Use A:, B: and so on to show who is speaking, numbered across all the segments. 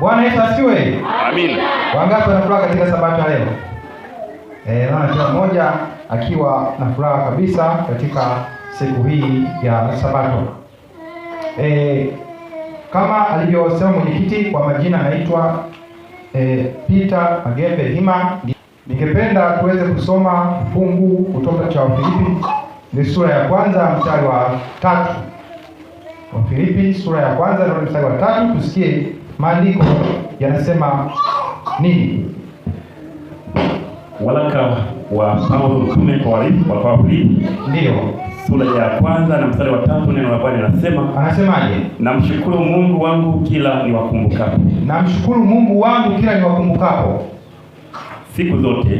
A: Bwana Yesu asifiwe.
B: Amina.
A: Wangapi wana furaha katika sabato ya leo? Naona kila mmoja akiwa na furaha kabisa katika siku hii ya sabato. Kama alivyosema mwenyekiti, kwa majina anaitwa Peter Magembe Hima. Ningependa tuweze kusoma fungu kutoka cha Wafilipi, ni sura ya kwanza mstari wa 3. Wafilipi sura ya kwanza na mstari wa 3, tusikie maandiko yanasema nini.
B: Waraka wa Paulo mtume kwa Wafilipi,
A: Ndio,
B: sura ya kwanza na mstari wa 3, neno la Bwana linasema,
A: anasemaje?
B: namshukuru Mungu wangu kila niwakumbukapo.
A: Namshukuru Mungu wangu kila niwakumbukapo.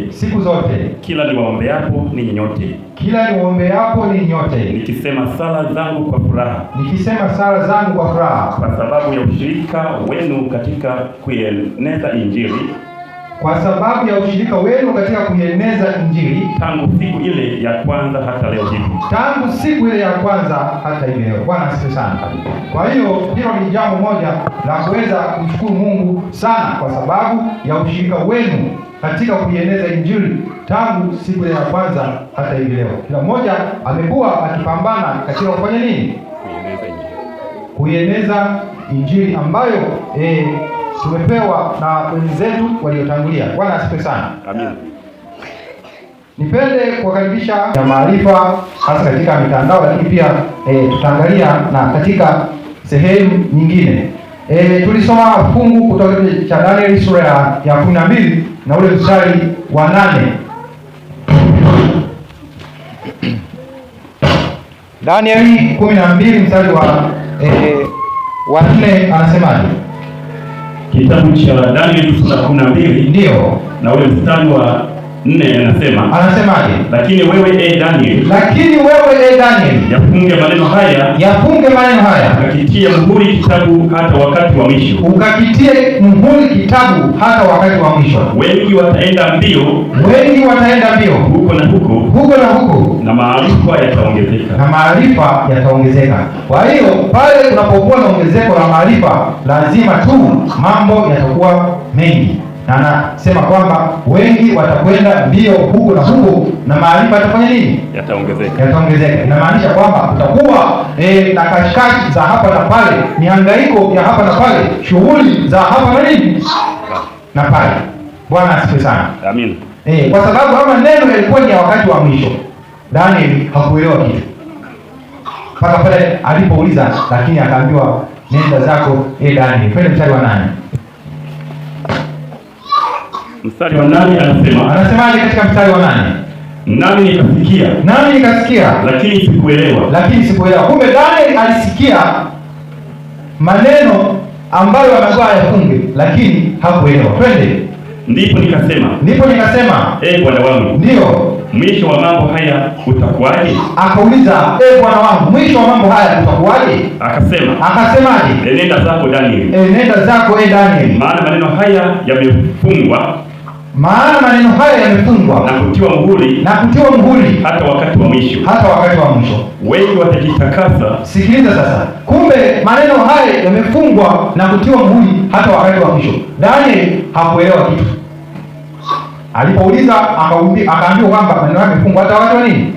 B: Siku zote kila niwaombeapo ninyi nyote.
A: Kila niwaombeapo ninyi nyote.
B: Nikisema sala zangu kwa furaha.
A: Nikisema sala zangu kwa furaha.
B: Kwa sababu ya ushirika wenu katika kuieneza Injili.
A: Kwa sababu ya ushirika wenu katika kuieneza Injili.
B: Tangu siku ile ya kwanza hata leo hivi.
A: Tangu siku ile ya kwanza hata hivi leo. Bwana asifiwe sana. Kwa hiyo hilo ni jambo moja la kuweza kumshukuru Mungu sana kwa sababu ya ushirika wenu katika kuieneza Injili tangu siku ile ya kwanza hata hivi leo. Kila mmoja amekuwa akipambana katika kufanya nini? Kuieneza Injili ambayo tumepewa na wenzetu waliotangulia. Bwana asifiwe sana.
B: Amina.
A: Nipende kuwakaribisha ya maarifa hasa katika mitandao, lakini pia tutaangalia na katika sehemu nyingine. Tulisoma fungu kutoka cha Danieli sura ya 12 na ule mstari wa 8. Danieli 12 mstari wa 4 anasemaje?
B: Kitabu cha Danieli sura 12
A: ndio
B: na ule mstari wa 4
A: anasemaje?
B: Lakini wewe Danieli, yafunge maneno haya, ukakitie muhuri kitabu hata wakati wa mwisho. Wengi wataenda mbio huko na huko, na maarifa
A: yataongezeka. Kwa hiyo pale tunapokuwa na ongezeko la maarifa, lazima tu mambo yatakuwa mengi. Na anasema kwamba wengi watakwenda mbio huko na huko, na maarifa yatafanya nini? Yataongezeka. Inamaanisha kwamba kutakuwa na kashikashi za hapa na pale, mihangaiko ya hapa na pale, shughuli za hapa na nini na pale. Bwana asifiwe sana.
B: Amina.
A: Kwa sababu kama neno yalikuwa ni ya wakati wa mwisho, Danieli hakuelewa kitu mpaka pale alipouliza, lakini akaambiwa nenda zako Danieli. Twende mstari wa 8.
B: Mstari wa 8
A: anasemaje katika mstari wa 8?
B: Nami nikasikia lakini sikuelewa. Kumbe Danieli alisikia maneno ambayo ameambiwa ayafunge, lakini hakuelewa. Twende. Ndipo nikasema Bwana wangu,
A: ndio
B: mwisho wa mambo haya utakuwaje?
A: Akauliza, Bwana wangu, mwisho wa mambo haya utakuwaje? Akasemaje?
B: Nenda zako Danieli.
A: Maana
B: maneno haya yamefungwa
A: na
B: kutiwa muhuri hata wakati wa mwisho. Wengi watajitakasa.
A: Sikiliza sasa. Kumbe maneno haya yamefungwa na kutiwa muhuri hata wakati wa mwisho. Danieli hakuelewa kitu. Alipouliza akaambiwa kwamba maneno haya yamefungwa hata wakati wa nini?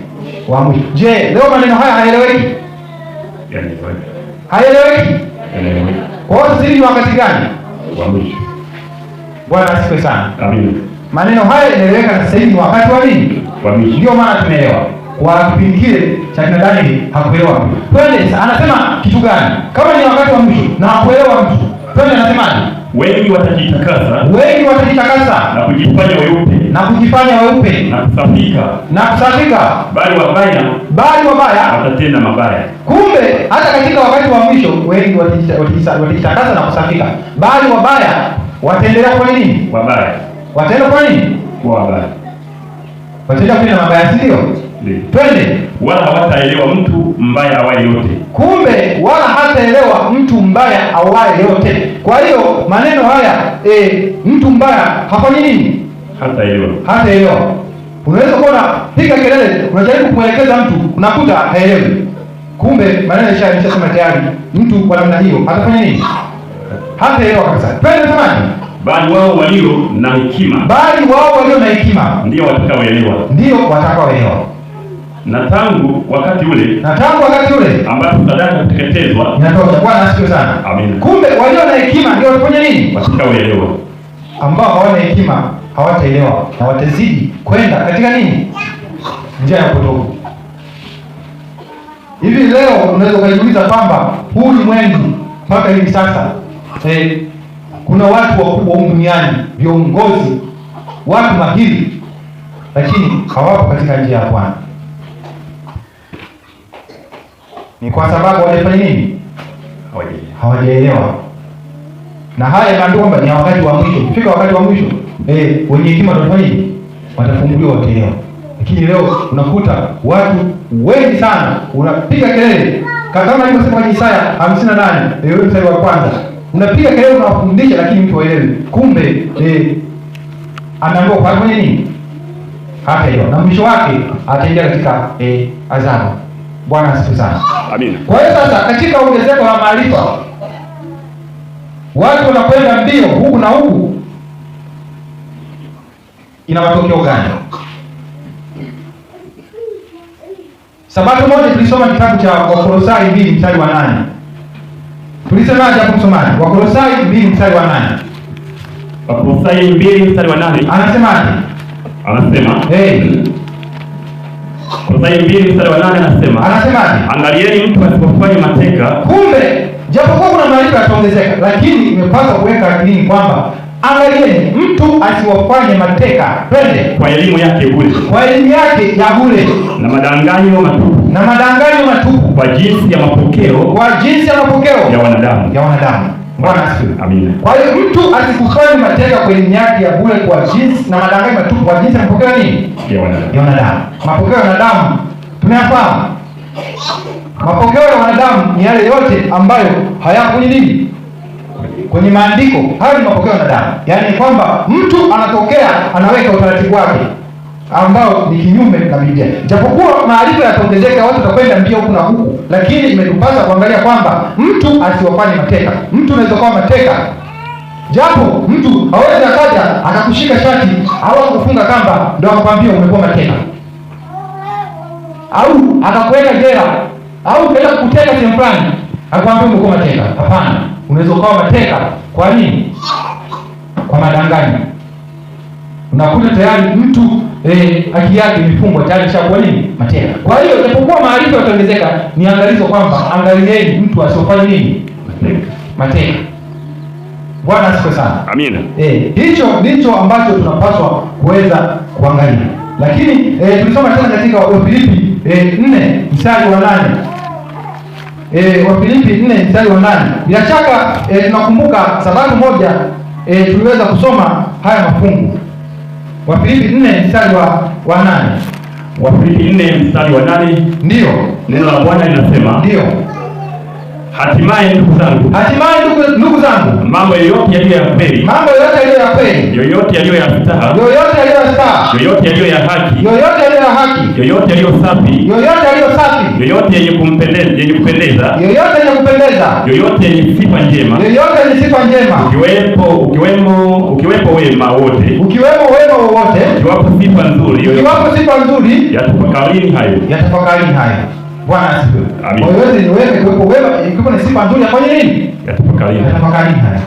A: Wa mwisho. Je, leo maneno haya hayaeleweki? Hayaeleweki. Kwa hiyo sisi ni wakati gani?
B: Wa mwisho.
A: Bwana asifiwe sana.
B: Amina.
A: Maneno haya yanaeleweka sasa hivi wakati wa nini?
B: Wa mwisho.
A: Ndio maana tumeelewa. Kwa kipindi kile cha kina Danieli hakuelewa. Twende sasa, anasema kitu gani? Kama ni wakati wa mwisho na hakuelewa mtu. Twende, anasemaje?
B: Wengi watajitakasa
A: na
B: kujifanya weupe
A: na kusafika,
B: bali wabaya watatenda mabaya.
A: Kumbe hata katika wakati wa mwisho wengi watajitakasa na kusafika, bali wabaya wataendelea kwa nini? Wataenda kwa nini? Wataenda kufanya mabaya, si ndio? Twende.
B: Wala hawataelewa mtu mbaya awaye yote.
A: Kumbe wala hataelewa mtu mbaya awaye yote. Kwa hiyo maneno haya mtu mbaya hafanyi nini? Hataelewa. Unaweza kuona piga kelele, unajaribu kumwelekeza mtu, unakuta haelewi. Kumbe maneno yashasema tayari, mtu kwa namna hiyo atafanya nini? hataelewa kabisa. Twende samani.
B: Bali wao walio na hekima.
A: Bali wao walio na hekima
B: ndio watakaoelewa.
A: Ndio watakaoelewa.
B: Na tangu wakati ule
A: ambapo
B: sadaka kuteketezwa
A: inatosha. Bwana asifiwe sana.
B: Amen.
A: Kumbe walio na hekima ndio watafanya nini?
B: Watakaoelewa.
A: Ambao hawana hekima hawataelewa na watazidi kwenda katika nini? Njia ya upotovu. Hivi leo unaweza kujiuliza kwamba huu ulimwengu mpaka hivi sasa kuna watu wakubwa duniani, viongozi, watu mahiri, lakini hawapo katika njia ya Bwana. Ni kwa sababu walifanya nini? Hawajaelewa. Na haya yanaandikwa kwamba ni wakati wa mwisho. Ukifika wakati wa mwisho, wenye hekima watafanya nini? Watafunguliwa, wataelewa. Lakini leo unakuta watu wengi sana unapiga kelele kama alivyosema kwenye Isaya 58 mstari wa kwanza. Unapiga kelele unawafundisha, lakini mtu haelewi. Kumbe anaambiwa kwa nini? Hataelewa. Na mwisho wake ataingia katika adhabu. Bwana asifiwe sana.
B: Amina.
A: Kwa hiyo sasa katika ongezeko la maarifa watu wanakwenda mbio huku na huku, ina matokeo gani? Sabato moja tulisoma kitabu cha Wakolosai 2 mstari wa 8. Tulisemaje hapo msomaji? Wakolosai 2 mstari wa 8.
B: Wakolosai 2 mstari wa 8.
A: Anasemaje?
B: Anasema Wakolosai 2 mstari wa 8 anasemaje? Angalieni mtu asipofanye mateka.
A: Kumbe japokuwa kuna maarifa yataongezeka, lakini imepaswa kuweka akilini kwamba angalieni mtu asiwafanye mateka. Twende.
B: Kwa elimu yake bure.
A: Kwa elimu yake ya bure.
B: Na madanganyo matupu.
A: Na madanganyo matupu.
B: Kwa jinsi ya mapokeo.
A: Kwa jinsi ya mapokeo.
B: Ya wanadamu.
A: Ya wanadamu. Bwana asifiwe.
B: Amina.
A: Kwa hiyo mtu asikufanye mateka kwa elimu yake ya bure kwa jinsi na madanganyo matupu kwa jinsi ya mapokeo nini?
B: Ya wanadamu.
A: Ya wanadamu. Mapokeo ya wanadamu tumeyafahamu. Mapokeo ya wanadamu ni yale yote ambayo hayapo nini? Kwenye maandiko. Hayo ni mapokeo ya wanadamu. Yaani kwamba mtu anatokea anaweka utaratibu wake ambao ni kinyume na Biblia. Japokuwa maarifa yataongezeka, watu watakwenda mbio huku na huku, lakini imetupasa kuangalia kwamba mtu asiwafanye mateka. Mtu anaweza kuwa mateka, japo mtu hawezi akaja akakushika shati au akufunga kamba ndio akwambia umekuwa mateka, au akakuweka jela au kaenda kukuteka sehemu fulani akwambia umekuwa mateka. Hapana, unaweza kuwa mateka. Kwa nini? Kwa madanganyo. Unakuta tayari mtu haki yake imefungwa tayari, shakuwa nini? Mateka. Kwa hiyo japokuwa maarifa yataongezeka, ni angalizo kwamba angalieni mtu asiofanye nini? Mateka. Bwana asifiwe sana.
B: Amina.
A: Hicho ndicho ambacho tunapaswa kuweza kuangalia. Lakini tulisoma tena katika Wafilipi 4 mstari wa 8. Wafilipi 4 mstari wa 8. Bila shaka tunakumbuka sabato moja tuliweza kusoma haya mafungu. Wafilipi 4 mstari wa 8.
B: Wafilipi 4 mstari wa 8.
A: Ndio.
B: Neno la Bwana linasema.
A: Ndio.
B: Hatimaye ndugu zangu.
A: Hatimaye ndugu zangu.
B: Mambo yote yaliyo ya kweli.
A: Mambo yote yaliyo ya kweli.
B: Yoyote yaliyo ya staha.
A: Yoyote yaliyo ya staha.
B: Yoyote yaliyo ya haki.
A: Yoyote yaliyo ya haki.
B: Yoyote yaliyo safi.
A: Yoyote yaliyo safi.
B: Yoyote yenye kupendeza.
A: Yoyote yenye kupendeza.
B: Yoyote yenye sifa njema.
A: Yoyote yenye sifa njema.
B: Ukiwepo wema wote.
A: Ukiwemo wema wowote.
B: Ukiwapo sifa nzuri.
A: Ukiwapo sifa nzuri.
B: Yatafakarini hayo.
A: Yatafakarini hayo. Bwana asifiwe.
B: Amina.
A: Yoyote ni wema, ikiwepo wema, ikiwepo ni sifa nzuri, afanye nini?
B: Yatafakarini.
A: Yatafakarini haya.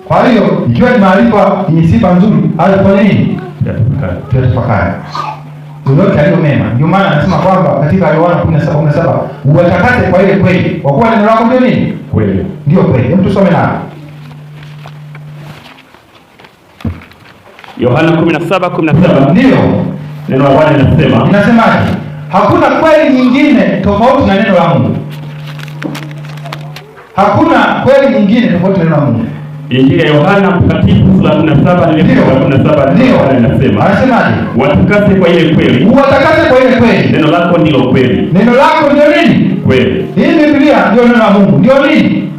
A: Kwa hiyo ikiwa ni maarifa yenye sifa nzuri, hayo fanye nini? Yatafakari. Yoyote aliyo mema. Ndio maana anasema kwamba katika Yohana 17:17 uwatakase kwa ile kweli, kwa kuwa neno lako ndio nini?
B: Kweli.
A: Ndio kweli. Hebu tusome nalo.
B: Yohana 17:17.
A: Ndio.
B: Neno la Bwana linasema.
A: Inasemaje? Hakuna kweli nyingine tofauti na neno la Mungu. Hakuna kweli nyingine tofauti na neno la Mungu.
B: Injili ya Yohana Mtakatifu sura 17 inasema.
A: Anasemaje?
B: Watakase kwa ile kweli.
A: Uwatakase kwa ile kweli.
B: Neno lako ndilo kweli.
A: Neno lako ndio nini?
B: Kweli.
A: Hii Biblia ndio neno la Mungu. Ndio nini?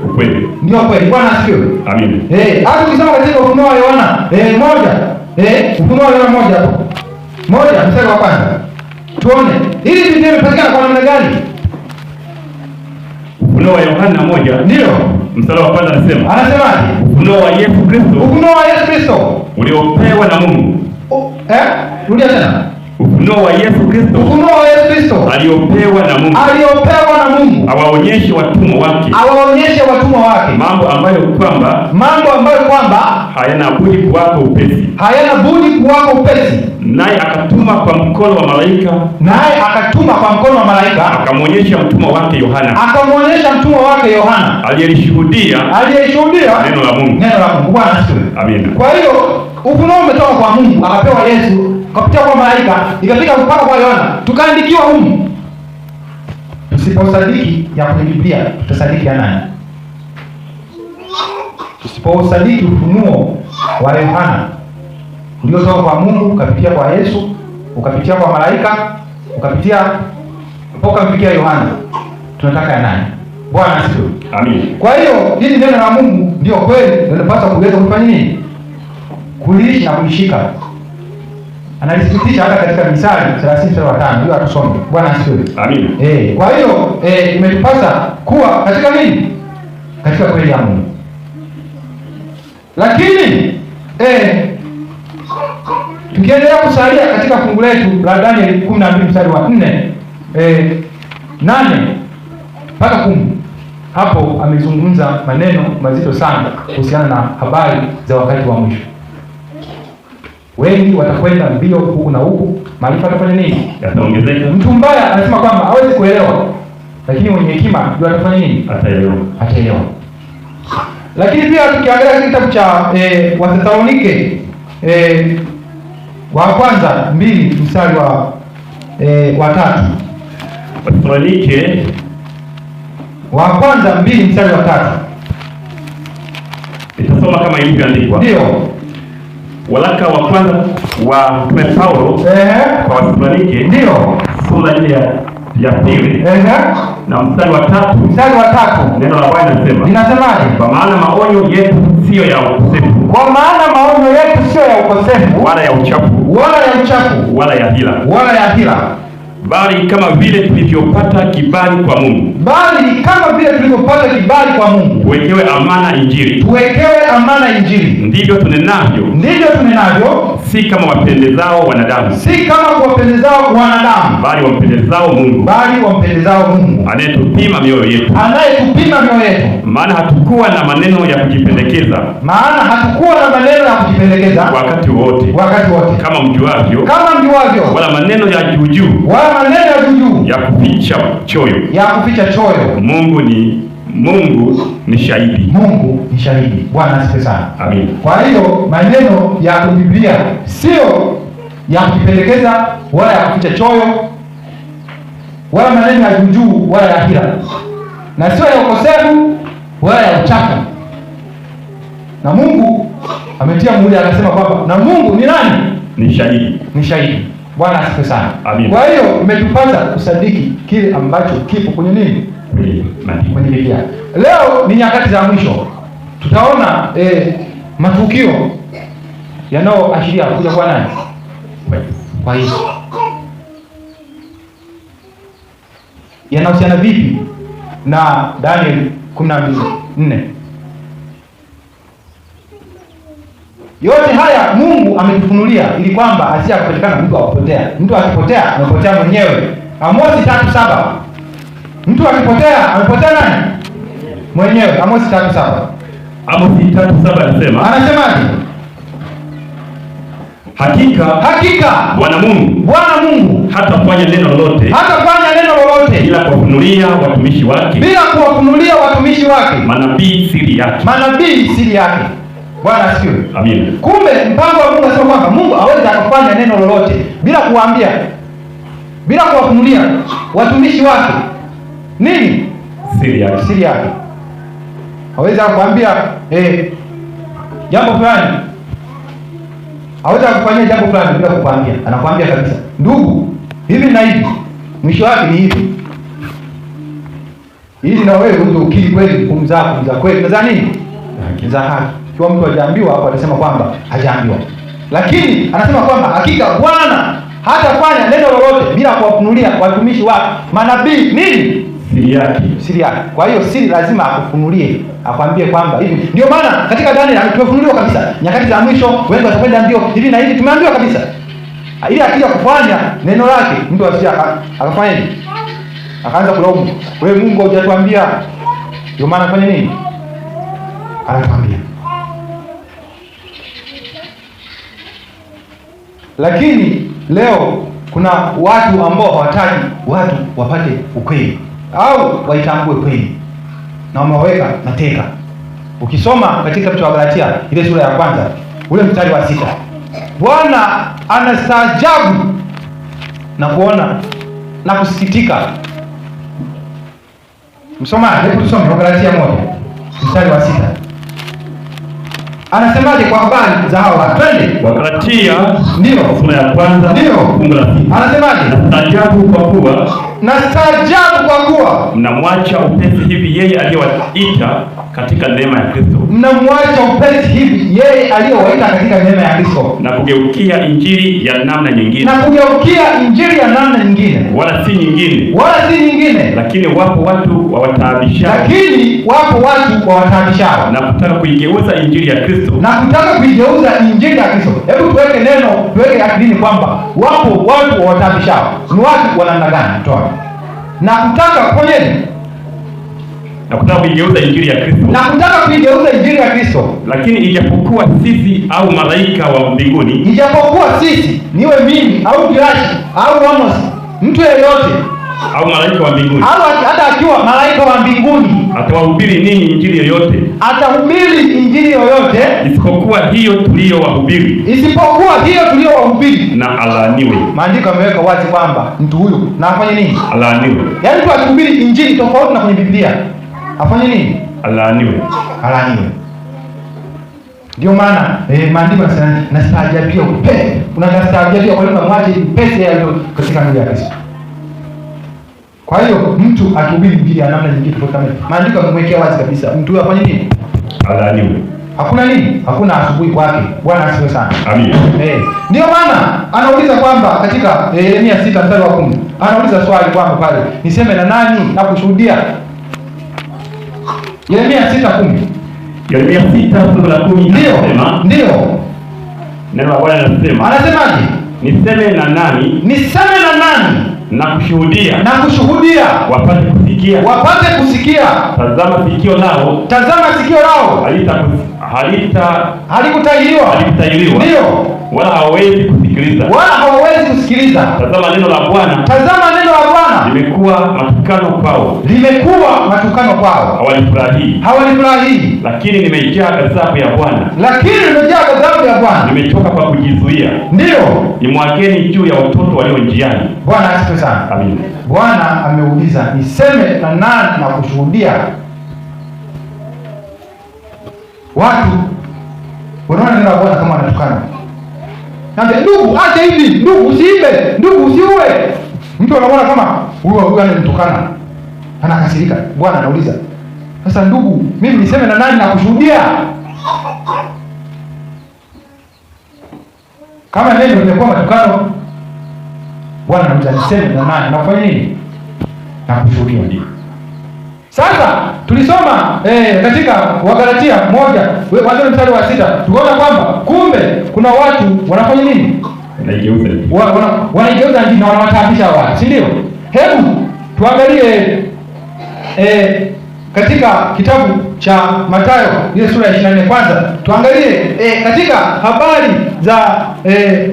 B: Ukweli.
A: Ndio kweli. Bwana asifiwe.
B: Amina.
A: Hata ukisoma katika Ufunuo wa Yohana moja. Ufunuo wa Yohana moja hapo. Moja mstari wa kwanza. Tuone hili Biblia imepatikana kwa namna gani?
B: Ufunuo Ufunuo wa Yohana 1
A: ndio
B: mstari wa kwanza
A: anasemaje?
B: Ufunuo wa Yesu Kristo,
A: ufunuo wa Yesu Kristo
B: uliopewa na Mungu.
A: Rudia tena.
B: Ufunuo wa Yesu Kristo,
A: ufunuo wa Yesu Kristo
B: aliopewa na Mungu, awaonyeshe watumwa wake mambo ambayo kwamba hayana budi kuwako upesi. Naye akatuma kwa mkono wa malaika, akamwonyesha mtumwa wake Yohana, aliyelishuhudia neno la Mungu.
A: Bwana asifiwe.
B: Amina.
A: Kwa hiyo ufunuo umetoka kwa Mungu, akapewa Yesu, kupitia kwa malaika, ikafika mpaka kwa Yohana, tukaandikiwa humu. Tusiposadiki ya kwenye Biblia, tutasadiki ya nani? Tusiposadiki ufunuo wa Yohana uliotoka kwa Mungu, ukapitia kwa Yesu, ukapitia kwa malaika, ukafikia Yohana, tunataka ya nani? Bwana asifiwe.
B: Amin.
A: Kwa hiyo hili neno la Mungu ndio kweli, ndio tunapaswa kuweza kufanya nini? Kuliishi na kulishika. Analithibitisha hata katika Misali 30:5. Hiyo atusome. Bwana asifiwe.
B: Amin.
A: Kwa hiyo imetupasa kuwa katika nini? Katika kweli ya Mungu. Lakini tukiendelea kusalia katika fungu letu la Danieli 12 mstari wa 4 8 mpaka 10, hapo amezungumza maneno mazito sana kuhusiana na habari za wakati wa mwisho. Wengi watakwenda mbio huku na huku, maarifa atafanya nini?
B: Yataongezeka.
A: Mtu mbaya anasema kwamba hawezi kuelewa, lakini mwenye hekima ndio atafanya nini? Ataelewa. Lakini pia tukiangalia kitabu cha Wathesalonike wa kwanza 2 mstari wa 3.
B: Wathesalonike
A: wa kwanza 2 mstari wa 3.
B: Itasoma kama ilivyoandikwa.
A: Ndio.
B: Waraka wa kwanza wa Mtume Paulo kwa Wathesalonike,
A: ndio
B: sura ile ya pili na mstari wa 3. Neno la Bwana
A: linasemaje?
B: Kwa maana maonyo yetu sio ya ukosefu, wala ya uchafu, wala ya hila, bali kama vile tulivyopata kibali kwa Mungu, tuwekewe amana Injili, ndivyo tunenavyo, si kama wapendezao wanadamu, bali wampendezao Mungu, anayetupima mioyo yetu. Maana hatukuwa na maneno ya kujipendekeza, wakati wote, kama mjuavyo, wala maneno ya juujuu, ya kuficha choyo. Mungu ni shahidi.
A: Bwana asifiwe sana.
B: Amin.
A: Kwa hiyo maneno ya Biblia sio ya kujipendekeza wala ya kuficha choyo wala maneno ya juujuu wala ya hila, na sio ya ukosefu wala ya uchafu. Na Mungu ametia muhuri, akasema kwamba na Mungu ni nani? Ni shahidi. Bwana asifiwe sana.
B: Amin.
A: Kwa hiyo umetupasa kusadiki kile ambacho kipo kwenye nini? Kwenye Biblia. Leo ni nyakati za mwisho. Tutaona matukio yanayoashiria kuja kwa nani? Kwa Yesu. Yanahusiana vipi na Danieli 12:4? Yote haya Mungu ametufunulia ili kwamba asiye kupatikana mtu akupotea. Mtu akipotea amepotea mwenyewe. Amosi 3:7. Mtu akipotea amepotea nani? Mwenyewe. Amosi 3:7.
B: Amosi 3:7 anasemaje? Hakika Bwana Mungu hatafanya neno lolote bila kuwafunulia watumishi wake manabii siri yake.
A: Bwana asifiwe.
B: Amina.
A: Kumbe mpango wa Mungu anasema kwamba Mungu hawezi akafanya neno lolote bila kuwaambia, bila kuwafunulia watumishi wake nini? Siri yake. Hawezi kukuambia jambo fulani, hawezi kukufanyia jambo fulani bila kukuambia. Anakuambia kabisa, ndugu, hivi na hivi, mwisho wake ni hivi. Ili na wewe ndio ukili kweli, kumza kweli za nini? Za haki. Kwa mtu hajaambiwa hapo atasema kwamba hajaambiwa. Lakini anasema kwamba hakika Bwana hatafanya neno lolote bila kuwafunulia watumishi wake manabii nini?
B: siri yake.
A: Kwa hiyo siri lazima akufunulie, akwambie kwamba hivi. Ndio maana katika Daniel tumefunuliwa kabisa nyakati za mwisho wengi watakwenda mbio hivi na hivi, tumeambiwa kabisa. Ili akija kufanya neno lake mtu asije akafanya hivi, akaanza kulaumu, wewe Mungu hujatuambia. Ndio maana afanye nini? Anatuambia. Lakini leo kuna watu ambao hawataki watu wapate ukweli au waitambue kweli, na wameweka mateka. Ukisoma katika kitabu cha Galatia ile sura ya kwanza ule mstari wa 6, Bwana anastaajabu na kuona na kusikitika. Msomaji, hebu tusome Galatia 1 mstari wa 6. Anasemaje kwa habari za hawa? Twende.
B: Galatia
A: ndio
B: sura ya kwanza
A: ndio
B: fungu la 6.
A: Anasemaje? Nastaajabu kwa kuwa
B: mnamwacha upesi hivi yeye aliyewaita katika neema ya Kristo.
A: Mnamwacha upesi hivi yeye aliyewaita katika neema ya Kristo,
B: na kugeukia injili ya namna nyingine. Wala si nyingine. Lakini wapo watu wawataabishao. Na kutaka kuigeuza injili ya Kristo.
A: Hebu tuweke neno, tuweke akilini kwamba wapo watu wawataabishao. Ni watu wa namna gani? Toa. Na kutaka
B: kuigeuza injili ya Kristo. Lakini ijapokuwa sisi au malaika wa mbinguni,
A: niwe mimi au Kirashi au Amos, mtu yeyote
B: au malaika wa mbinguni,
A: hata akiwa malaika wa mbinguni,
B: atawahubiri ninyi injili yoyote, isipokuwa hiyo tuliyowahubiri, na alaaniwe.
A: Maandiko yameweka wazi kwamba mtu huyu na afanye nini?
B: Alaaniwe.
A: Yaani mtu akihubiri injili tofauti na kwenye Biblia afanye nini?
B: Alaaniwe.
A: Ndio maana maandiko yanasema nastaajabia upesi. Unastaajabia kwa nini mwache upesi yeye katika mwili wa Kristo. Kwa hiyo mtu akihubiri injili ya namna nyingine tofauti, maandiko yamemwekea wazi kabisa mtu huyo afanye nini?
B: Alaaniwe.
A: Hakuna nini? Hakuna asubuhi kwake. Bwana asifiwe sana.
B: Amen.
A: Ndio maana anauliza kwamba katika Yeremia 6 mstari wa 10 anauliza swali kwamba pale niseme na nani na kushuhudia. Yeremia 6:10.
B: Yeremia 6 fungu la 10 inasema.
A: Ndio.
B: Neno la Bwana linasema.
A: Anasemaje?
B: Niseme na nani? Na kushuhudia. Wapate kusikia. Tazama sikio lao. Halikutahiriwa.
A: Ndio.
B: Wala hawawezi kusikiliza. Tazama neno la Bwana. Limekuwa matukano kwao. Hawalifurahii. Lakini nimejaa ghadhabu ya Bwana. Nimechoka kwa kujizuia.
A: Ndio.
B: Nimwageni juu ya watoto walio njiani.
A: Bwana asifiwe sana.
B: Amen.
A: Bwana ameuliza niseme na nani na kushuhudia. Watu wanaona neno la Bwana kama wanatukana. Naambia ndugu acha hivi, ndugu usiibe, ndugu usiue. Mtu anaona kama huyu ananitukana. Anakasirika. Bwana anauliza, sasa ndugu, mimi niseme na nani na kushuhudia? Kama neno limekuwa matukano, Bwana anauliza niseme na nani na kufanya nini? Na kushuhudia. Sasa tulisoma katika Wagalatia 1 mstari wa 6 tukaona kwamba kumbe kuna watu wanafanya nini? Wanaigeuza injili na wanawataabisha watu, si ndio? Hebu tuangalie katika kitabu cha Mathayo ile sura ya 24 kwanza. Tuangalie katika habari za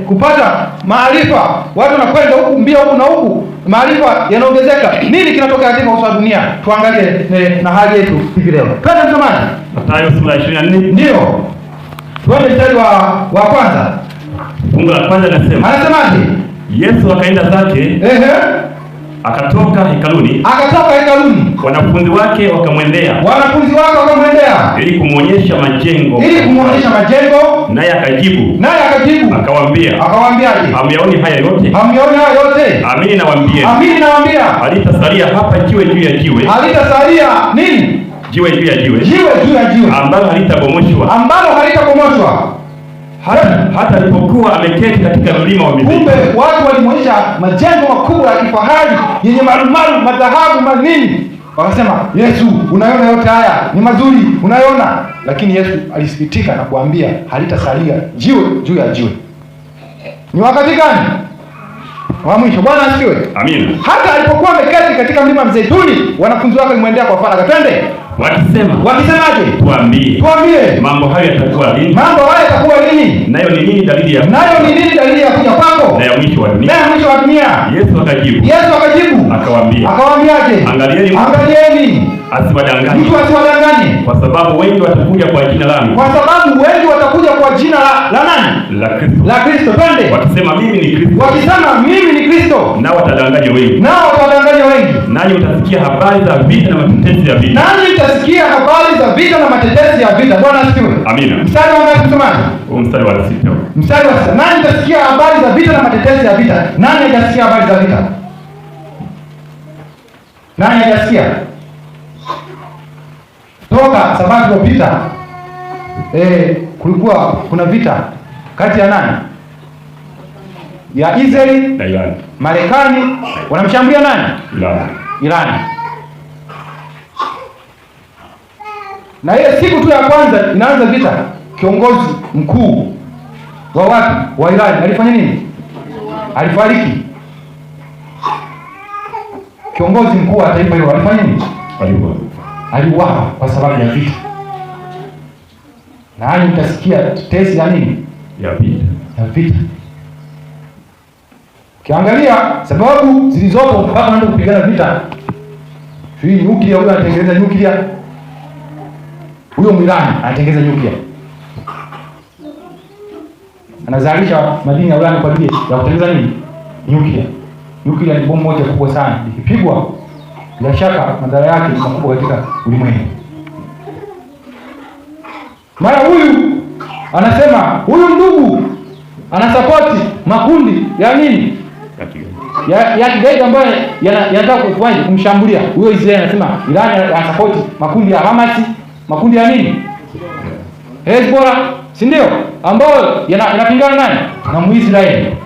A: kupata maarifa. Watu wanakwenda huku mbio huku na huku, maarifa yanaongezeka. Nini kinatokea katika uso wa dunia? Tuangalie na hali yetu hivi leo. Twende msomaji.
B: Mathayo sura ya 24.
A: Ndio. Tuone mstari wa kwanza.
B: Fungu la kwanza linasema.
A: Anasemaje?
B: Yesu akaenda zake. Akatoka hekaluni. Wanafunzi wake wakamwendea. Ili kumwonyesha majengo. Naye akajibu. Akawaambia. Hamyaoni haya yote? Amini nawaambia. Halitasalia hapa jiwe juu ya jiwe.
A: Nini?
B: Jiwe juu ya jiwe. Ambalo halitabomoshwa. Hata alipokuwa ameketi katika mlima wa
A: Kumbe watu walimwonyesha majengo makubwa ya kifahari yenye marumaru, madhahabu, manini. Wakasema, Yesu, unaona yote haya ni mazuri, unaona. Lakini Yesu alisikitika na kuambia halitasalia jiwe juu ya jiwe. Ni wakati gani? Wa mwisho. Bwana asifiwe.
B: Amina.
A: Hata alipokuwa ameketi katika mlima Mzeituni, wanafunzi wake walimwendea kwa faragha, twende. Wakisemaje? Tuambie.
B: Mambo haya yatakuwa lini? Nayo ni nini dalili ya
A: kuja kwako?
B: Na ya mwisho wa dunia. Yesu
A: akajibu. Akawaambiaje? Angalieni. Mtu asiwadanganye.
B: Kwa sababu wengi watakuja kwa jina langu.
A: La nani?
B: La Kristo.
A: Twende.
B: Wakisema mimi ni Kristo. Nao watadanganya wengi. Nanyi mtasikia habari za vita na matetezi ya vita.
A: Bwana asifiwe.
B: Amina.
A: Mstari wa ngapi msomaji?
B: Mstari wa 6.
A: Mstari wa 6. Nani mtasikia habari za vita na matetezi ya vita? Nani hajasikia habari za vita? Nani hajasikia? Toka Sabato iliyopita kulikuwa kuna vita kati ya nani? Ya Israeli
B: na Iran.
A: Marekani wanamshambulia nani? Iran. Na ile siku tu ya kwanza inaanza vita, kiongozi mkuu wa watu wa Iran alifanya nini? Alifariki. Kiongozi mkuu wa taifa hilo alifanya nini? Aliuawa kwa sababu ya vita. Na hali mtasikia tetesi ya nini?
B: Ya vita.
A: Ukiangalia sababu zilizopo mpaka wanaenda kupigana vita. Hii nyuklia, huyo anatengeneza nyuklia. Huyo Mwirani anatengeneza nyuklia. Anazalisha madini ya urani kwa ajili ya kutengeneza nini? Nyuklia. Nyuklia ni bomu moja kubwa sana. Ikipigwa, bila shaka madhara yake ni makubwa katika ulimwengu. Mara huyu anasema huyu ndugu anasapoti makundi ya nini? Ya kigaidi ambayo yanataka kufanya kumshambulia. Huyo Israeli anasema Iran anasapoti makundi ya Hamas, makundi ya nini? Hezbollah, si ndio? Ambayo yanapingana nani? Na Muisraeli.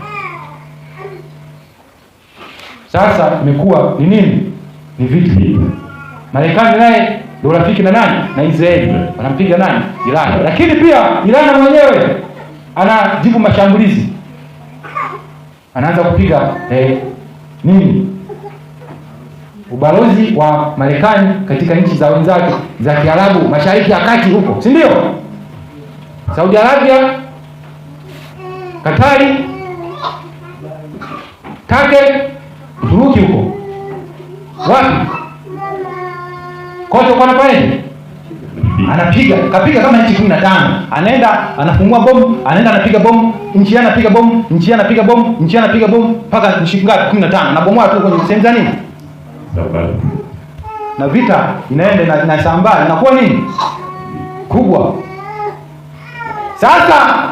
A: Sasa imekuwa ni nini? Ni vita. Marekani naye ndio rafiki na nani? Na Israeli. Wanampiga nani? Iran. Lakini pia Iran mwenyewe anajibu mashambulizi. Anaanza kupiga nini? Ubalozi wa Marekani katika nchi za wenzake za Kiarabu, Mashariki ya Kati huko, si ndio? Saudi Arabia, Katari, Turkey, Uturuki huko. Wapi? Kote kwa nafanya kapiga kama nchi 15. Anaenda anafungua bomu, anaenda anapiga bomu, nchi anapiga bomu, nchi anapiga bomu, nchi anapiga bomu mpaka nchi ngapi? 15. Na bomoa tu kwenye sehemu za nini? Na vita inaenda na sambaa inakuwa nini? Kubwa. Sasa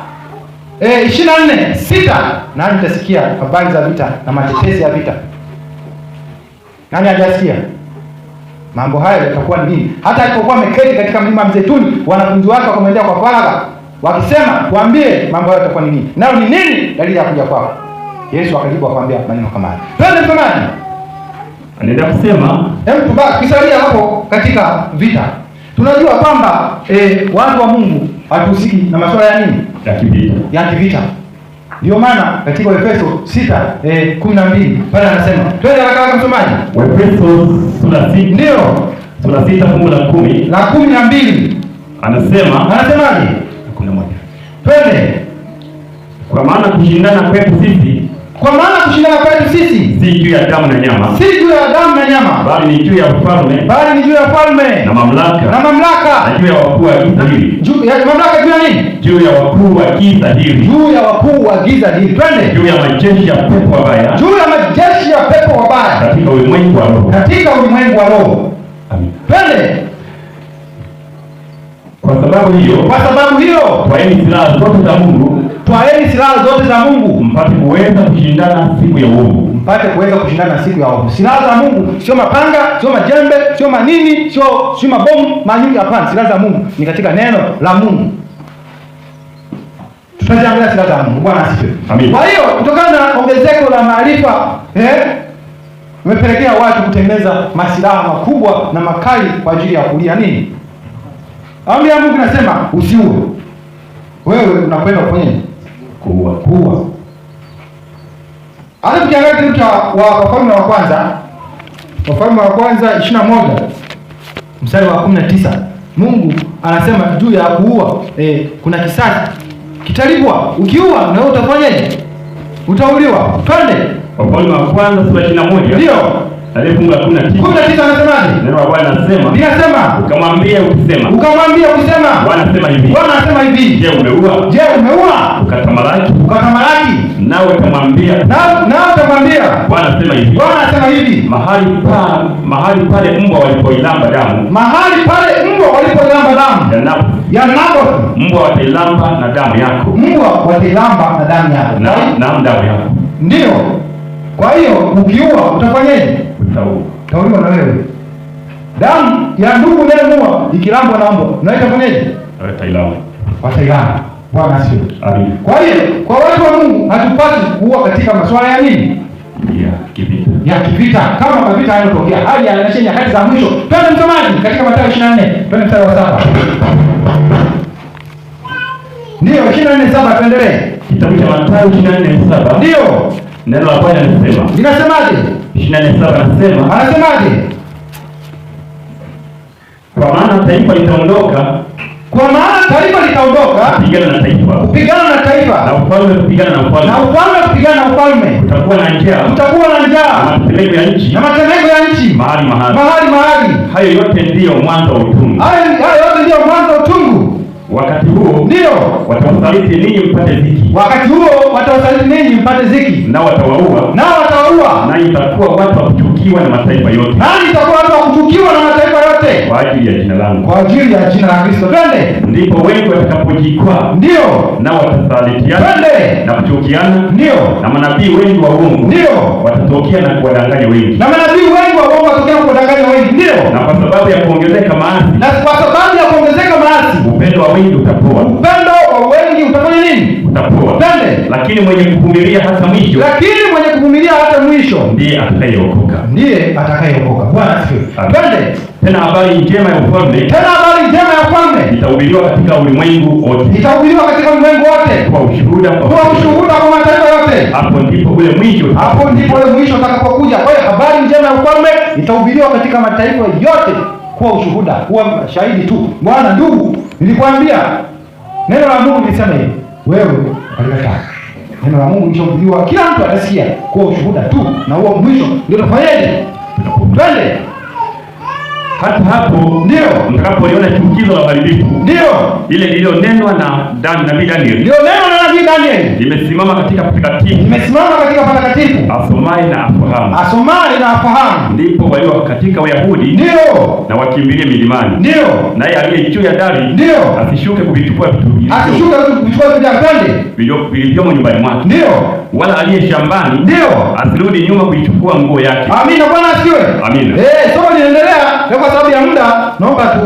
A: 24:6 nani mtasikia habari za vita na matetezi ya vita? Nani hajasikia? Mambo haya yatakuwa ni nini? Hata alipokuwa ameketi katika mlima Mzeituni, wanafunzi wake wakamwendea kwa faragha wakisema, tuambie mambo haya yatakuwa ni nini? Nao ni nini dalili ya kuja kwako? Yesu akajibu akamwambia maneno kama haya. Twende msomaji.
B: Anaenda kusema,
A: kisalia hapo katika vita. Tunajua kwamba watu wa Mungu hatuhusiki na masuala ya nini? Ya kivita. Ndio maana katika Efeso 6:12 pale anasema, twende haraka msomaji.
B: Efeso sura 6.
A: Ndio.
B: Sura 6 fungu la
A: 12. Anasemaje?
B: 11.
A: Twende.
B: Kwa maana kushindana kwetu sisi si juu ya damu na nyama, bali ni juu ya ufalme, na mamlaka, na juu ya wakuu wa giza hili.
A: Mamlaka juu ya nini?
B: Juu ya wakuu wa giza hili.
A: Twende.
B: Juu ya majeshi ya pepo wabaya. Katika ulimwengu wa roho. Amen.
A: Twende.
B: Kwa sababu hiyo, twaeni silaha zote za Mungu, mpate kuweza kushindana siku ya uovu.
A: Silaha za Mungu sio mapanga, sio majembe, sio manini, sio mabomu, manyingi, hapana. Silaha za Mungu ni katika neno la Mungu. Tutajiangalia silaha za Mungu. Bwana asifiwe.
B: Amen.
A: Kwa hiyo kutokana na ongezeko la maarifa umepelekea watu kutengeneza masilaha makubwa na makali kwa ajili ya kulia nini? Amri ya Mungu inasema usiue. Wewe unakwenda kufanya nini? Kuua. Hata tukiangalia kitabu cha Wafalme wa kwanza, Wafalme wa kwanza 21 mstari wa 19, Mungu anasema juu ya kuua, kuna kisasi kitalipwa. Ukiua na wewe utafanyaje? Utauliwa. Twende
B: Wafalme wa kwanza sura 21.
A: Ndio.
B: Fungu la 19
A: anasemaje?
B: Neno la Bwana linasema, ukamwambia ukisema.
A: Bwana
B: anasema hivi. Je, umeua? Ukatamalaki. Nawe utamwambia. Bwana anasema hivi. Mahali pale mbwa walipoilamba damu. Ya Nabothi. Mbwa watailamba na damu yako. Na damu yako.
A: Ndio. Kwa hiyo ukiua utafanyaje? Utauliwa na wewe. Damu ya ndugu unayemua ikilambwa na mbwa, na itafanyaje? Watailamba. Bwana asifiwe.
B: Amen.
A: Kwa hiyo kwa watu wa Mungu hatupasi kuua katika masuala ya nini? Ya kivita. Kama mavita yanatokea, hali yanaonyesha nyakati za mwisho. Twende msomaji katika Mathayo 24, twende mstari wa 7. Ndio 24:7, tuendelee.
B: Kitabu cha Mathayo 24:7.
A: Ndio.
B: Neno la Bwana linasema.
A: Linasemaje?
B: 24:7
A: anasemaje?
B: Kwa maana taifa litaondoka kupigana na taifa, na ufalme kupigana na ufalme. Kutakuwa na njaa na matetemeko ya nchi mahali. Hayo yote ndiyo mwanzo wa utungu. Wakati huo
A: ndio
B: watawasaliti ninyi mpate ziki. Nao watawaua. Nanyi mtakuwa watu wa kuchukiwa na mataifa yote. Kwa ajili ya jina langu.
A: Kwa ajili ya jina la Kristo. Twende.
B: Ndipo wengi watakapojikwaa.
A: Ndio.
B: Nao watasalitiana.
A: Twende.
B: Na kuchukiana.
A: Ndio.
B: Na manabii wengi wa uongo.
A: Ndio.
B: Watatokea na kuwadanganya wengi.
A: Ndio.
B: Na kwa sababu ya kuongezeka maasi. Upendo wa wengi utapoa.
A: Utafanya nini?
B: Utapoa.
A: Twende.
B: Lakini mwenye kuvumilia hata mwisho ndiye atakayeokoka.
A: Bwana asifiwe. Twende.
B: Tena habari njema ya ufalme itahubiriwa katika ulimwengu wote. Kwa ushuhuda
A: kwa mataifa yote.
B: Hapo ndipo ule mwisho
A: utakapokuja. Kwa hiyo habari njema ya ufalme itahubiriwa katika mataifa yote kwa ushuhuda, kuwa shahidi tu. Bwana ndugu, nilikwambia neno la Mungu lilisema hivi, wewe alikataa. Neno la Mungu lishahubiriwa, kila mtu atasikia kwa ushuhuda tu, na huo mwisho ndio tufanyaje? Twende.
B: Hata hapo
A: ndio
B: mtakapoliona chukizo la uharibifu,
A: ndio
B: ile lililonenwa na nabii Daniel, limesimama katika patakatifu, asomaye na afahamu. Ndipo walio katika Wayahudi
A: ndio
B: na wakimbilie milimani,
A: ndio
B: naye aliye juu ya dari
A: ndio
B: asishuke kuvichukua vitu vilivyomo nyumbani mwake,
A: ndio
B: wala aliye shambani
A: ndio
B: asirudi nyuma kuichukua nguo yake.
A: Amina. Bwana asifiwe.
B: Amina.
A: Somo linaendelea. Kwa sababu ya muda naomba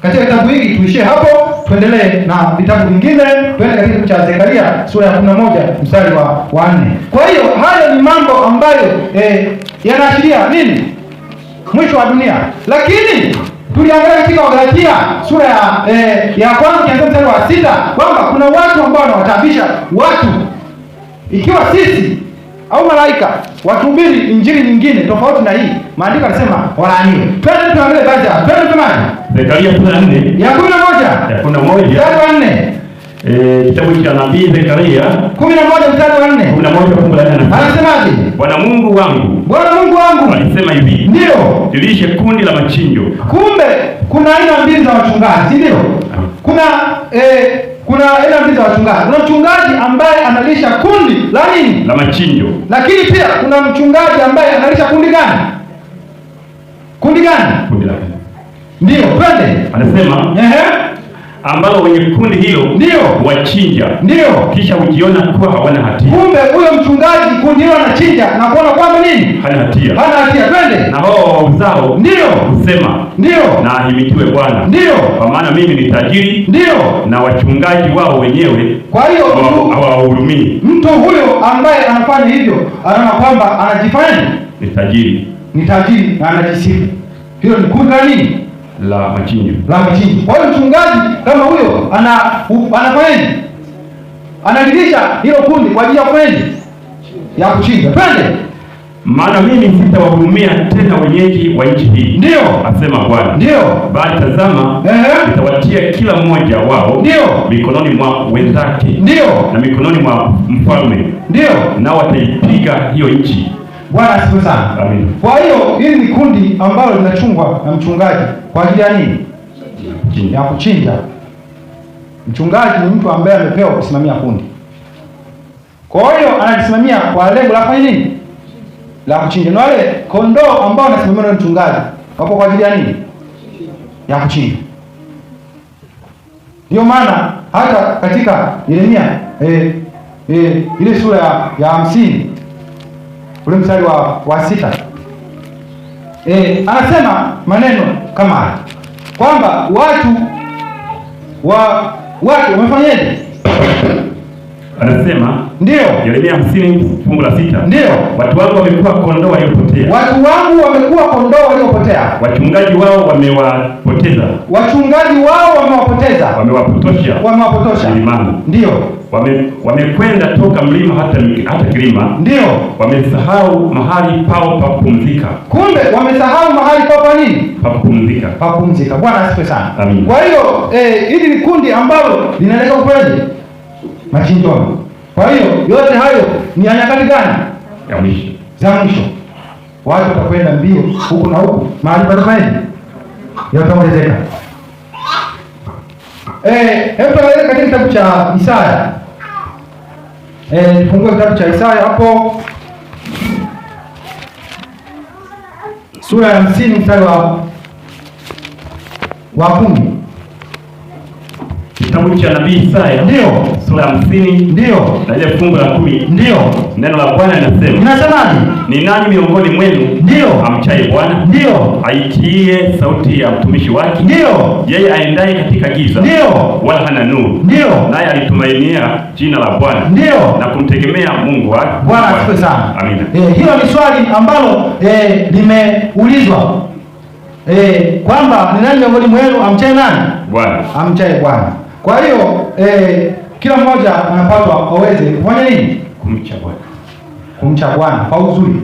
A: katika kitabu hiki tuishie hapo, tuendelee na vitabu vingine. Tuende katika kitabu cha Zekaria sura ya 11 mstari wa 4. Kwa hiyo hayo ni mambo ambayo yanaashiria nini? Mwisho wa dunia. Lakini tuliangalia katika Wagalatia sura ya kwanza kianzia mstari wa 6 kwamba kuna watu ambao wanawatabisha watu, ikiwa sisi au malaika watuhubiri injili nyingine tofauti na hii, maandiko yanasema walaaniwe. Twende tuangalie baadhi ya. Twende tumani.
B: Zekaria sura ya 4
A: ya 11 mstari wa 4.
B: Kitabu cha nabii Zekaria
A: 11 mstari wa 4.
B: 11 fungu la 4.
A: Anasemaje?
B: Bwana Mungu wangu alisema hivi,
A: ndio
B: jilishe kundi la machinjo.
A: Kumbe kuna aina mbili za wachungaji, ndio? Kuna aina mbili za wachungaji. Kuna mchungaji ambaye analisha kundi la nini?
B: La machinjo.
A: Lakini pia kuna mchungaji ambaye analisha kundi gani? Kundi la. Ndio, twende.
B: Anasema ambalo wenye kundi hilo
A: ndio
B: wachinja,
A: ndio
B: kisha ujiona kuwa hawana hatia.
A: Kumbe huyo mchungaji kundi hilo anachinja na kuona kwamba nini?
B: Hana hatia.
A: Twende.
B: Na hao wauzao
A: ndio
B: husema
A: ndio,
B: na ahimidiwe Bwana,
A: ndio,
B: kwa maana mimi ni tajiri,
A: ndio,
B: na wachungaji wao wenyewe
A: kwa hiyo
B: hawahurumii.
A: Mtu huyo ambaye anafanya hivyo anaona kwamba anajifanya
B: ni tajiri,
A: na anajisifu. Hilo ni kundi la nini?
B: La machinjo.
A: Kwa hiyo mchungaji kama huyo anafanyaje? Analilisha hilo kundi kwa ajili ya kufanya ya kuchinja. Twende.
B: Maana mimi sitawahurumia tena wenyeji wa nchi hii,
A: ndio
B: asema Bwana.
A: Ndio.
B: Bali tazama, nitawatia kila mmoja wao mikononi mwa wenzake, na mikononi mwa mfalme, nao wataipiga hiyo nchi.
A: Bwana asifiwe sana.
B: Amen.
A: Kwa hiyo hili ni kundi ambalo linachungwa na mchungaji kwa ajili ya nini? Ya kuchinja. Mchungaji ni mtu ambaye amepewa kusimamia kundi. Kwa hiyo anajisimamia kwa lengo la kufanya nini? La kuchinja. Na wale kondoo ambao wanasimamiwa na mchungaji wapo kwa ajili ya nini? Ya kuchinja. Ndio maana hata katika Yeremia ile sura ya 50 ule mstari wa 6 anasema maneno kama haya kwamba watu wamefanyaje?
B: Anasema
A: ndio,
B: Yeremia 50 fungu la 6.
A: Ndio,
B: watu wangu wamekuwa kondoo waliopotea. Wachungaji wao wamewapotosha.
A: Ndio.
B: Wamekwenda toka mlima hata kilima.
A: Ndio.
B: Wamesahau mahali pao pa kupumzika.
A: Kumbe wamesahau mahali pao pa nini?
B: Pa kupumzika.
A: Bwana asifiwe sana.
B: Amin.
A: Kwa hiyo hili ni kundi ambalo linaelekea kufanyaje? Machinjoni. Kwa hiyo yote hayo ni ya nyakati gani? Za mwisho. Watu watakwenda mbio huku na huku, mahali patafanyaje? Yataongezeka. Hebu tuangalie katika kitabu cha Isaya. Fungue kitabu cha Isaya hapo sura ya 50 mstari wa 10.
B: Kitabu cha nabii Isaya sura ya 50 na ile fungu la 10. Neno la Bwana linasema.
A: Inasemaje?
B: Ni nani miongoni mwenu amchaye Bwana? Aitie sauti ya mtumishi wake? Yeye aendaye katika giza wala hana nuru. Naye alitumainia jina la Bwana na kumtegemea Mungu wake.
A: Bwana asifiwe sana.
B: Amina.
A: Hilo ni swali ambalo limeulizwa kwamba ni nani miongoni mwenu amchaye nani?
B: Bwana.
A: Amchaye Bwana. Kwa hiyo kila mmoja anapaswa aweze kufanya nini? Kumcha Bwana kwa uzuri.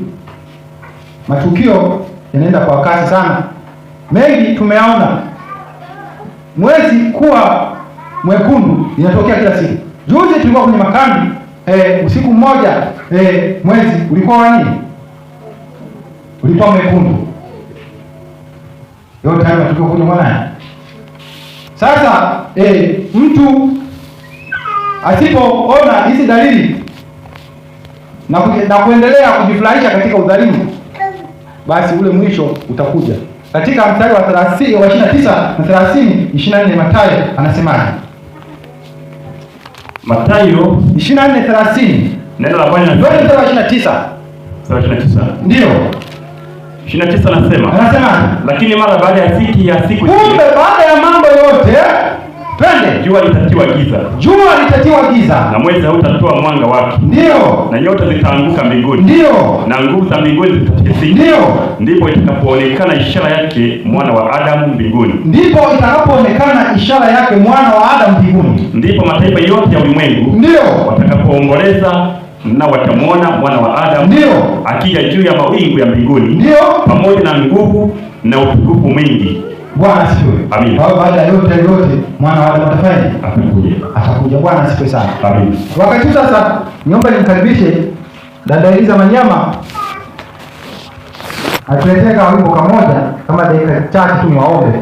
A: Matukio yanaenda kwa kasi sana. Mengi tumeyaona. Mwezi kuwa mwekundu inatokea kila siku. Juzi tulikuwa kwenye makambi usiku mmoja mwezi ulikuwa wa nini? Ulikuwa mwekundu. Yote hayo matukio kuja mwana. Sasa mtu asipoona hizi dalili na kuendelea kujifurahisha katika udhalimu, basi ule mwisho utakuja. Katika mstari wa 30 wa 29 na 24 Mathayo anasemaje?
B: Mathayo
A: 24:30.
B: Neno la Bwana
A: ndio 29.
B: Sura 29.
A: Ndio.
B: 29 anasema. Lakini mara baada ya siku.
A: Kumbe baada ya mambo yote, twende.
B: Jua litatiwa giza. Na mwezi hautatoa mwanga wake.
A: Ndio.
B: Na nyota zitaanguka mbinguni.
A: Ndio.
B: Na nguvu za mbinguni zitatikisika.
A: Ndio.
B: Ndipo itakapoonekana ishara yake mwana wa Adamu mbinguni. Ndipo mataifa yote ya ulimwengu watakapoomboleza na watamwona mwana wa Adamu akija juu ya mawingu ya mbinguni pamoja na nguvu na utukufu mwingi.
A: Bwana asifiwe.
B: Amin.
A: Baada ya yote mwana wa Adamu atakuja. Bwana asifiwe sana.
B: Amin.
A: Wakati sasa niomba nimkaribishe dada Eliza Manyama atuletee wimbo kamoja kama dakika chache tu niwaombe.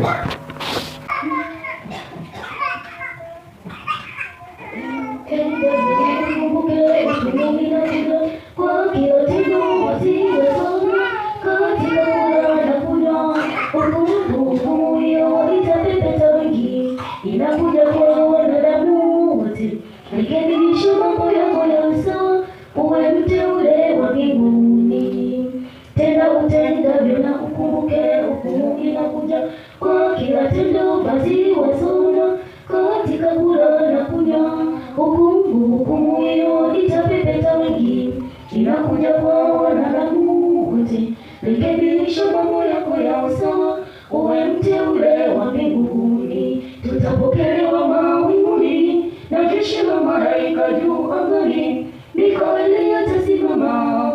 C: Inakuja kwa wanadamu wote, rekebisha mambo yako ya usawa, uwe mteule wa mbinguni. Tenda utendavyo na ukumbuke, hukumu inakuja kwa kila tendo, basi wasona katika kula na kunywa. Hukumu hiyo itapepeta wengi, inakuja kwa wanadamu wote. rekebisha mambo yako ya usawa, uwe mteule wa mbinguni. Tutapokelewa mawinguni na jeshi la malaika juu angani. Mikaeli atasimama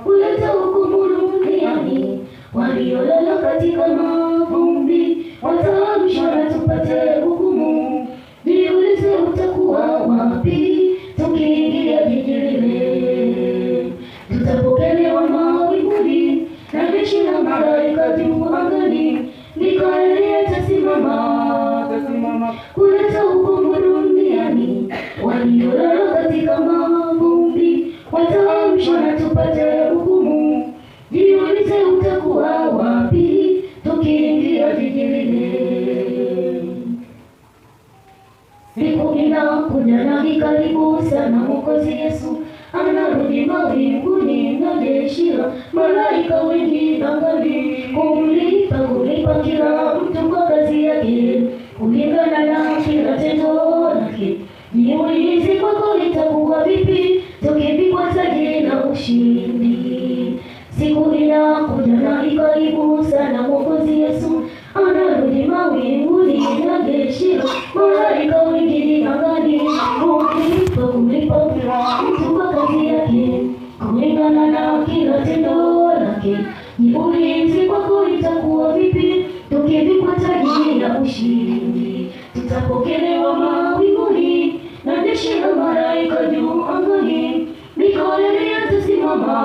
C: kuleta hukumu duniani. Waliolala katika mavumbi wataamshwa na tupate hukumu. Jiulize utakuwa wapi tukiingia jiji lile. Tutapokelewa mawinguni na jeshi la malaika juu angani. Mikaeli atasimama kuleta hukumu duniani. Waliolala katika mavumbi wataamshwa na tupate hukumu. Jiulize utakuwa wapi tukiingia jiji lile. Siku inakuja na karibu sana, Mwokozi Yesu anarudi mawinguni na jeshi la malaika wengi angani, kulipa kila mtu kwa kazi yake kulingana na kila tendo lake. Jiulize kwako itakuwa vipi tukipigwa taji la ushindi. Siku inakuja na karibu sana, Mwokozi Yesu anarudi mawinguni na jeshi la malaika wengi angani, kulipa kila mtu kwa kazi yake kulingana na kila tendo lake. Jiulize kwako itakuwa vipi tukipigwa taji la ushindi. Tutapokelewa mawinguni na jeshi la malaika juu angani. Mikaeli atasimama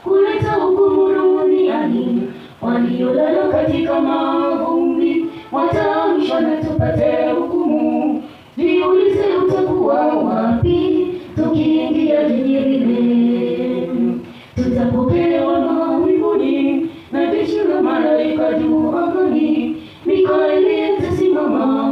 C: kuleta hukumu duniani. Waliolala katika mavumbi wataamshwa na tupate hukumu. Jiulize utakuwa wapi tukiingia jiji lile. Tutapokelewa mawinguni na jeshi la malaika juu angani. Mikaeli atasimama